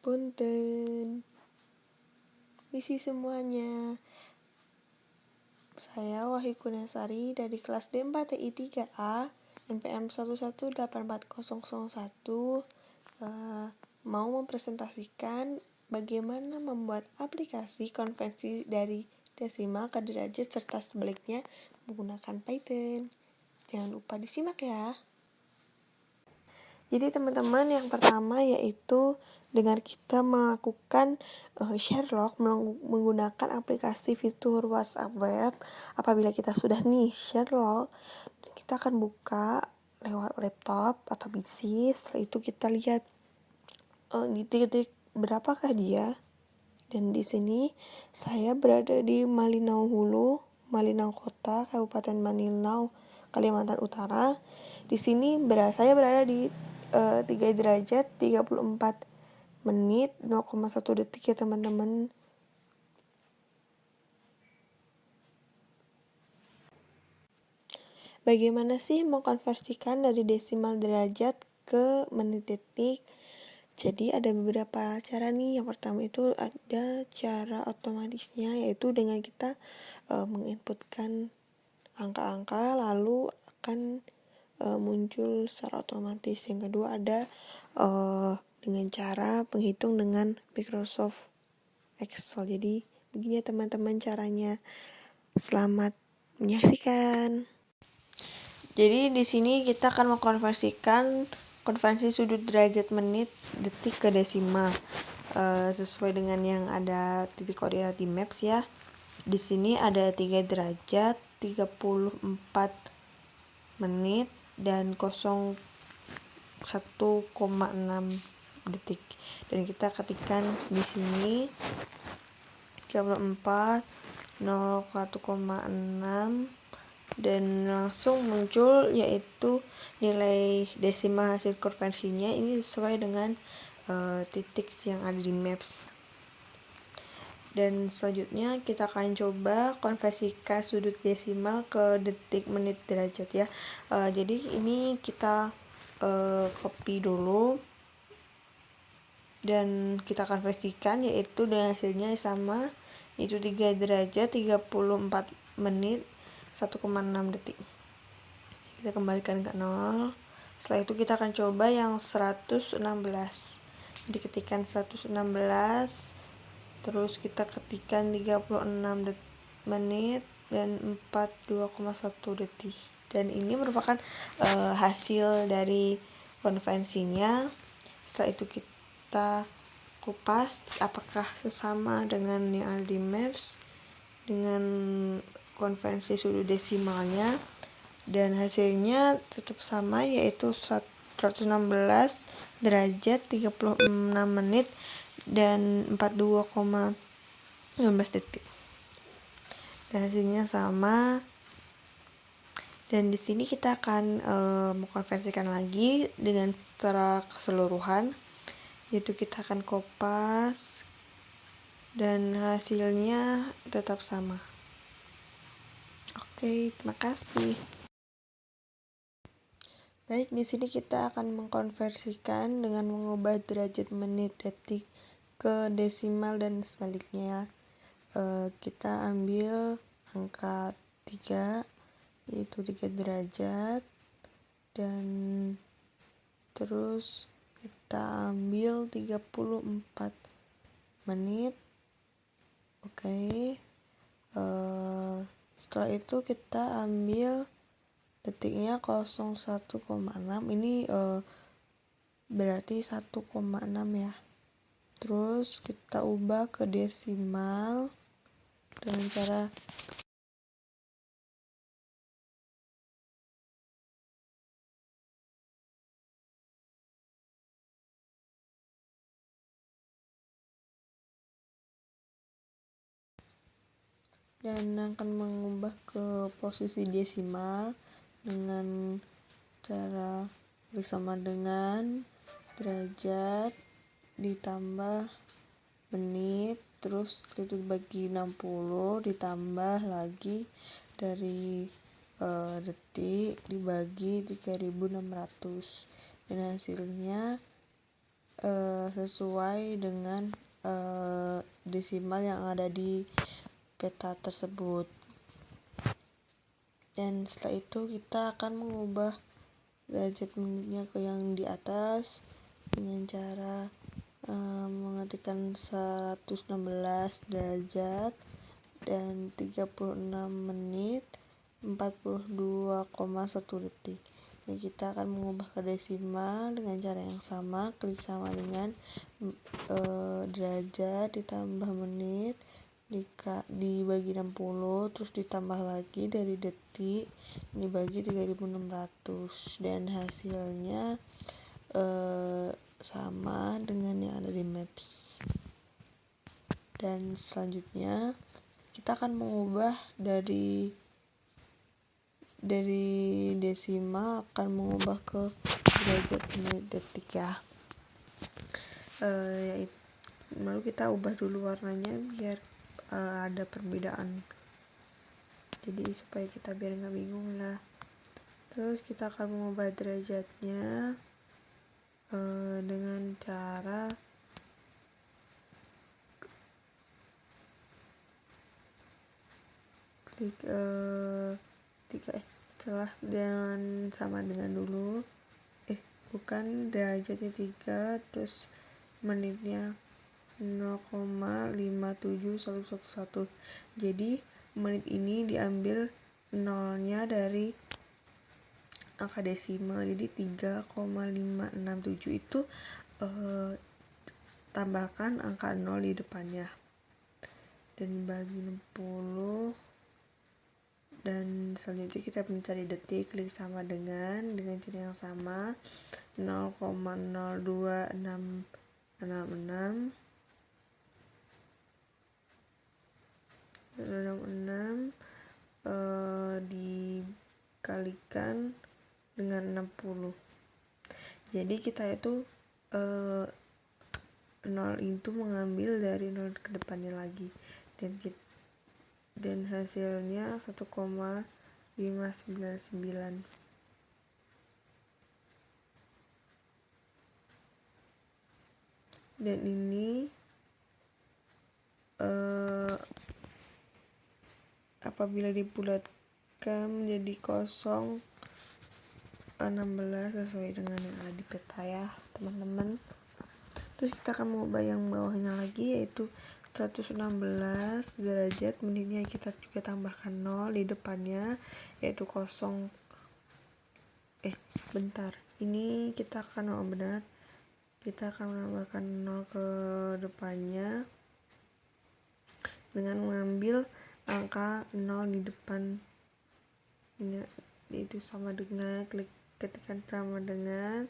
Punten. Misi semuanya. Saya Wahyu Kunesari dari kelas D4 TI 3A NPM 1184001 mau mempresentasikan bagaimana membuat aplikasi konversi dari desimal ke derajat serta sebaliknya menggunakan Python. Jangan lupa disimak ya. Jadi teman-teman, yang pertama yaitu dengan kita melakukan Sherlock menggunakan aplikasi fitur WhatsApp web. Apabila kita sudah Sherlock, kita akan buka lewat laptop atau PC. Setelah itu kita lihat di titik berapakah dia. Dan di sini saya berada di Malinau Hulu, Malinau Kota, Kabupaten Malinau, Kalimantan Utara. Di sini saya berada di 3 derajat 34 menit 0,1 detik ya teman-teman. Bagaimana sih mengkonversikan dari desimal derajat ke menit detik? Jadi ada beberapa cara nih. Yang pertama itu ada cara otomatisnya, yaitu dengan kita menginputkan angka-angka lalu akan muncul secara otomatis. Yang kedua ada dengan cara penghitung dengan Microsoft Excel. Jadi begini ya teman-teman caranya. Selamat menyaksikan. Jadi di sini kita akan mengkonversikan konversi sudut derajat menit detik ke desimal sesuai dengan yang ada titik koordinat di Maps ya. Di sini ada 3 derajat 34 menit dan 01,6 detik. Dan kita ketikkan di sini 34 0,1,6 dan langsung muncul yaitu nilai desimal hasil konversinya. Ini sesuai dengan titik yang ada di Maps. Dan selanjutnya kita akan coba konversikan sudut desimal ke detik, menit, derajat ya. Jadi ini kita copy dulu dan kita konversikan, yaitu dengan hasilnya sama, yaitu 3 derajat 34 menit 1,6 detik. Kita kembalikan ke 0. Setelah itu kita akan coba yang 116. Jadi ketikkan 116, terus kita ketikkan 36 menit dan 42,1 detik. Dan ini merupakan hasil dari konversinya. Setelah itu kita kupas apakah sesama dengan yang ada di Maps dengan konversi sudut desimalnya, dan hasilnya tetap sama, yaitu 116 derajat 36 menit dan 42,15 detik. Dan hasilnya sama. Dan di sini kita akan mengkonversikan lagi dengan secara keseluruhan, yaitu kita akan kopas dan hasilnya tetap sama. Oke, terima kasih. Baik, di sini kita akan mengkonversikan dengan mengubah derajat menit detik ke desimal dan sebaliknya ya. Kita ambil angka 3, yaitu 3 derajat, dan terus kita ambil 34 menit. Oke. Setelah itu kita ambil detiknya 01,6. Ini berarti 1,6 ya. Terus kita ubah ke desimal dengan cara dan akan mengubah ke posisi desimal dengan cara bersama dengan derajat ditambah menit, terus itu dibagi 60 ditambah lagi dari detik dibagi 3600, dan hasilnya sesuai dengan desimal yang ada di peta tersebut. Dan setelah itu kita akan mengubah derajat menitnya ke yang di atas dengan cara mengetikkan 116 derajat dan 36 menit 42,1 detik. Jadi kita akan mengubah ke desimal dengan cara yang sama, klik sama dengan derajat ditambah menit dibagi 60, terus ditambah lagi dari detik dibagi 3600, dan hasilnya sama dengan yang ada di Maps. Dan selanjutnya kita akan mengubah dari desimal akan mengubah ke derajat menit detik ya. Lalu kita ubah dulu warnanya biar ada perbedaan, jadi supaya kita biar nggak bingung lah. Terus kita akan mengubah derajatnya dengan cara klik dengan sama dengan dulu bukan derajatnya 3 terus menitnya 0,57111. Jadi menit ini diambil nolnya dari angka desimal, jadi 3,567 itu tambahkan angka 0 di depannya dan bagi 60. Dan selanjutnya kita mencari detik, klik sama dengan cara yang sama 0,02666 dikalikan dengan 60. Jadi kita itu 0 itu mengambil dari 0 ke depannya lagi, dan hasilnya 1,599. Dan ini apabila dibulatkan menjadi 0,16 sesuai dengan yang ada di peta ya teman-teman. Terus kita akan mengubah yang bawahnya lagi, yaitu 116 derajat menitnya kita juga tambahkan 0 di depannya, yaitu ini kita akan menambahkan 0 ke depannya dengan mengambil angka 0 di depannya, itu sama dengan ketikkan sama dengan,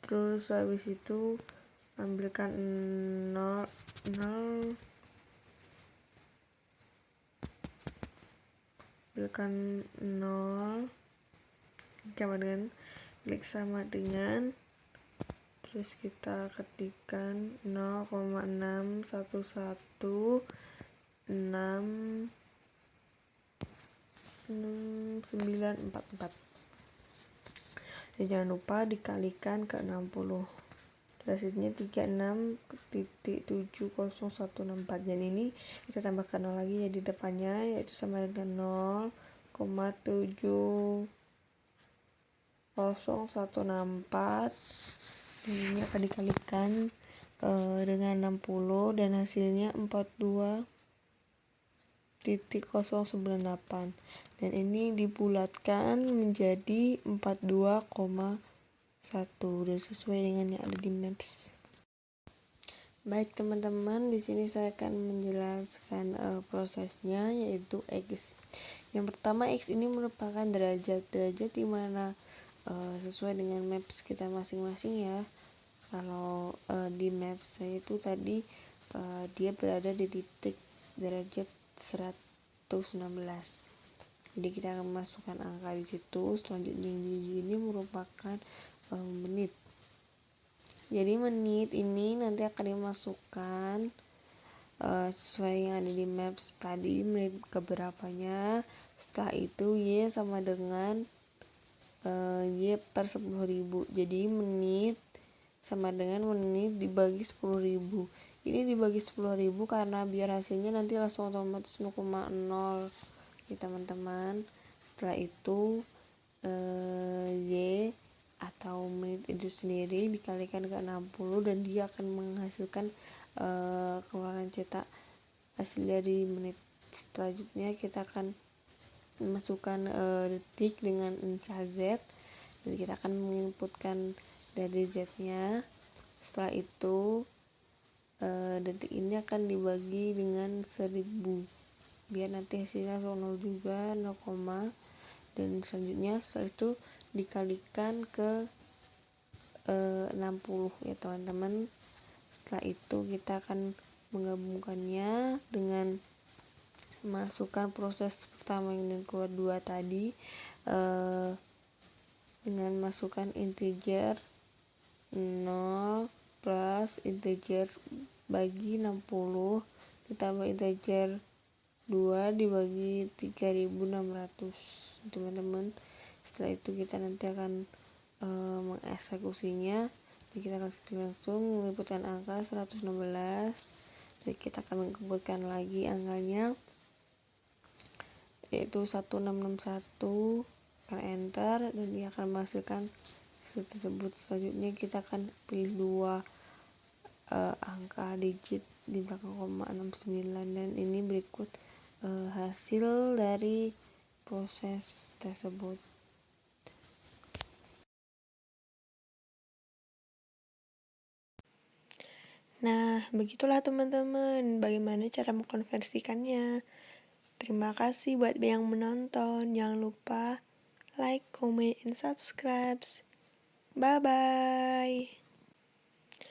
terus habis itu ambilkan 0 sama dengan klik sama dengan, terus kita ketikkan 0,6116944. Dan jangan lupa dikalikan ke 60. Hasilnya 36.70164. Dan ini kita tambahkan 0 lagi ya di depannya, yaitu sama dengan 0,70164. Dan ini akan dikalikan dengan 60 dan hasilnya 42.098. Dan ini dibulatkan menjadi 42,1 dan sesuai dengan yang ada di Maps. Baik teman-teman, di sini saya akan menjelaskan prosesnya, yaitu X. Yang pertama, X ini merupakan derajat di mana sesuai dengan Maps kita masing-masing ya. Kalau di Maps saya itu tadi dia berada di titik derajat 116. Jadi kita akan memasukkan angka di situ. Selanjutnya ini merupakan menit. Jadi menit ini nanti akan dimasukkan sesuai yang ada di Maps tadi, menit keberapanya. Setelah itu Y sama dengan Y per 10.000. Jadi menit sama dengan menit dibagi 10.000. Ini dibagi 10.000 karena biar hasilnya nanti langsung otomatis 0,0 ya teman-teman. Setelah itu Y atau menit itu sendiri dikalikan ke 60 dan dia akan menghasilkan keluaran cetak hasil dari menit. Selanjutnya kita akan masukkan detik dengan inisial Z dan kita akan menginputkan dari Z-nya. Setelah itu detik ini akan dibagi dengan 1000 biar nanti hasilnya 0 juga 0, dan selanjutnya setelah itu dikalikan ke 60 ya teman-teman. Setelah itu kita akan menggabungkannya dengan masukkan proses pertama dan kedua dua tadi dengan masukkan integer 0 plus integer bagi 60 ditambah integer 2 dibagi 3600 teman-teman. Setelah itu kita nanti akan mengeksekusinya dan kita langsung menginputkan angka 116 dan kita akan menginputkan lagi angkanya yaitu 1661, akan enter dan dia akan menghasilkan hasil tersebut. Selanjutnya kita akan pilih dua angka digit di belakang 0,69 dan ini berikut hasil dari proses tersebut. Nah, begitulah teman-teman bagaimana cara mengkonversikannya. Terima kasih buat yang menonton. Jangan lupa like, comment, and subscribe. Bye-bye.